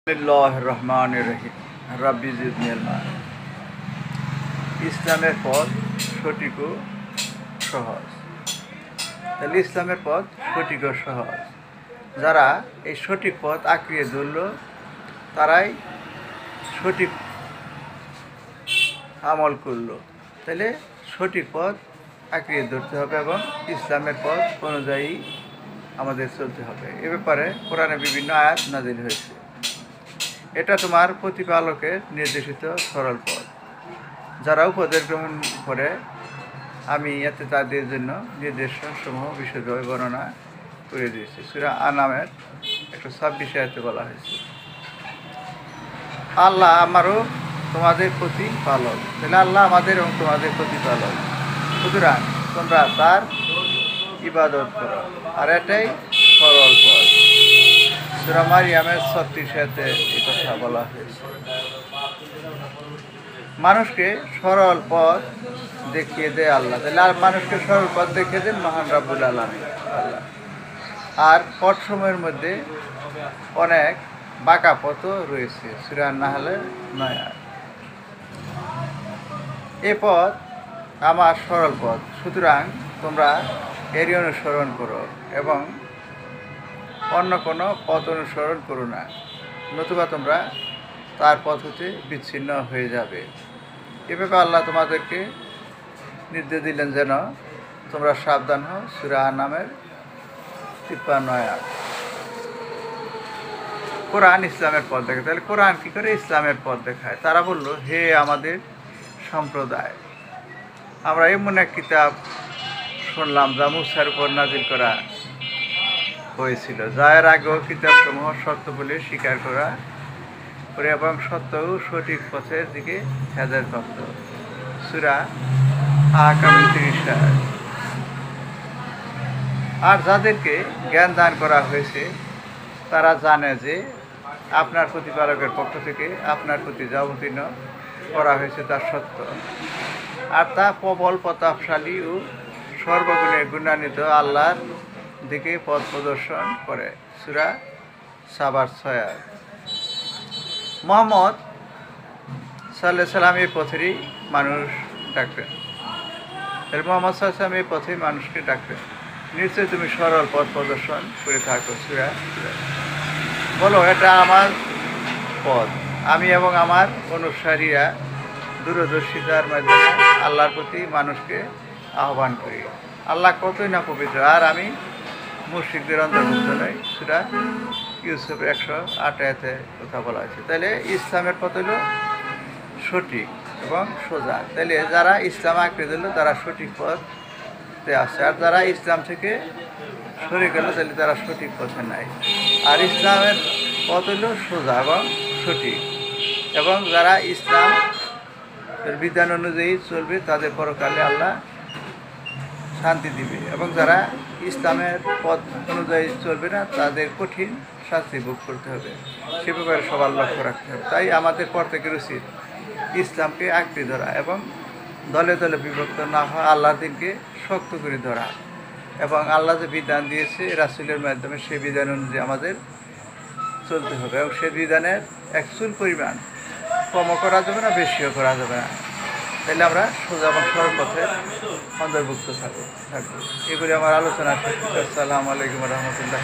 বিসমিল্লাহির রহমানির রহিম। রাব্বি জিদনি ইলমা। ইসলামের পথ সঠিক ও সহজ। তাহলে ইসলামের পথ সঠিক ও সহজ। যারা এই সঠিক পথ আঁকড়িয়ে ধরল তারাই সঠিক আমল করলো। তাহলে সঠিক পথ আঁকড়িয়ে ধরতে হবে এবং ইসলামের পথ অনুযায়ী আমাদের চলতে হবে। এ ব্যাপারে কোরআনে বিভিন্ন আয়াত নাজিল হয়েছে। এটা তোমার প্রতিপালকের নির্দেশিত সরল পথ। যারা উপদেশ গ্রহণ করে আমি এতে তাদের জন্য নির্দেশসমূহ বিশদভাবে বর্ণনা করে দিয়েছি। সূরা আনামের 126 আয়াতে বলা হয়েছে, আল্লাহ আমারও তোমাদের প্রতিপালক। তাহলে আল্লাহ আমাদের এবং তোমাদের প্রতিপালক, সুতরাং তোমরা তার ইবাদত করো, আর এটাই সরল পথ। সূরা মারিয়ামের 36 আয়াতে এই কথা বলা হয়েছে। মানুষকে সরল পথ দেখিয়ে দেয় আল্লাহ। তাহলে আর মানুষকে সরল পথ দেখিয়ে দেন মহান রাব্বুল আলামিন আল্লাহ। আর পথসমূহের মধ্যে অনেক বাঁকা পথও রয়েছে। সূরা নাহলের 9 আয়াত। এ পথ আমার সরল পথ, সুতরাং তোমরা এরই অনুসরণ করো এবং অন্য কোনো পথ অনুসরণ করো না, নতুবা তোমরা তার পথ হতে বিচ্ছিন্ন হয়ে যাবে। এভাবে আল্লাহ তোমাদেরকে নির্দেশ দিলেন যেন তোমরা সাবধান হও। সূরা আনামের 53 আয়াত। কোরআন ইসলামের পথ দেখায়। তাহলে কোরআন কী করে ইসলামের পথ দেখায়? তারা বলল, হে আমাদের সম্প্রদায়, আমরা এমন এক কিতাব শুনলাম যা মুসার উপর নাজিল করা হয়েছিল, যার আগেও কিতাবসমূহ সত্য বলে স্বীকার করা করে এবং সত্য ও সঠিক পথের দিকে হেদায়েতপ্রাপ্ত। সূরা আহকামের 30 আয়াত। আর যাদেরকে জ্ঞান দান করা হয়েছে তারা জানে যে আপনার প্রতিপালকের পক্ষ থেকে আপনার প্রতি যা অবতীর্ণ করা হয়েছে তা সত্য, আর তা প্রবল প্রতাপশালী ও সর্বগুণে গুণান্বিত আল্লাহর দিকে পথ প্রদর্শন করে। সূরা সাবার 6 আয়াত। মুহাম্মদ সাল্লাল্লাহু আলাইহি সাল্লাম এই পথেরই মানুষ ডাকতেন। তাহলে মুহাম্মদ সাল্লাল্লাহু আলাইহি সাল্লাম এই পথেই মানুষকে ডাকতেন, নিশ্চয়ই তুমি সরল পথ প্রদর্শন করে থাকো। সূরা বলো, এটা আমার পথ, আমি এবং আমার অনুসারীরা দূরদর্শিতার মাধ্যমে আল্লাহর প্রতি মানুষকে আহ্বান করি। আল্লাহ কতই না পবিত্র, আর আমি মুশরিকদের অন্তর্ভুক্ত নই। সূরা ইউসুফের 108 আয়াতে কথা বলা হয়েছে। তাহলে ইসলামের পথ হলো সঠিক এবং সোজা। তাহলে যারা ইসলাম আঁকড়ে দিল তারা সঠিক পথে আসছে, আর যারা ইসলাম থেকে সরে গেল তাহলে তারা সঠিক পথে নাই। আর ইসলামের পথ হলো সোজা এবং সঠিক, এবং যারা ইসলামের বিধান অনুযায়ী চলবে তাদের পরকালে আল্লাহ শান্তি দিবে, এবং যারা ইসলামের পথ অনুযায়ী চলবে না তাদের কঠিন শাস্তি ভোগ করতে হবে। সে ব্যাপারে সবার লক্ষ্য রাখতে হবে। তাই আমাদের প্রত্যেকের উচিত ইসলামকে আঁকড়ে ধরা এবং দলে দলে বিভক্ত না হওয়া, আল্লাহর দিনকে শক্ত করে ধরা, এবং আল্লাহ যে বিধান দিয়েছে রাসূলের মাধ্যমে সেই বিধান অনুযায়ী আমাদের চলতে হবে, এবং সেই বিধানের এক চুল পরিমাণ কমও করা যাবে না, বেশিও করা যাবে না। তাহলে আমরা সোজা এবং সরল পথে অন্তর্ভুক্ত থাকবো। এগুলি আমার আলোচনা শেষ। আসসালামু আলাইকুম রহমতুল্লাহ।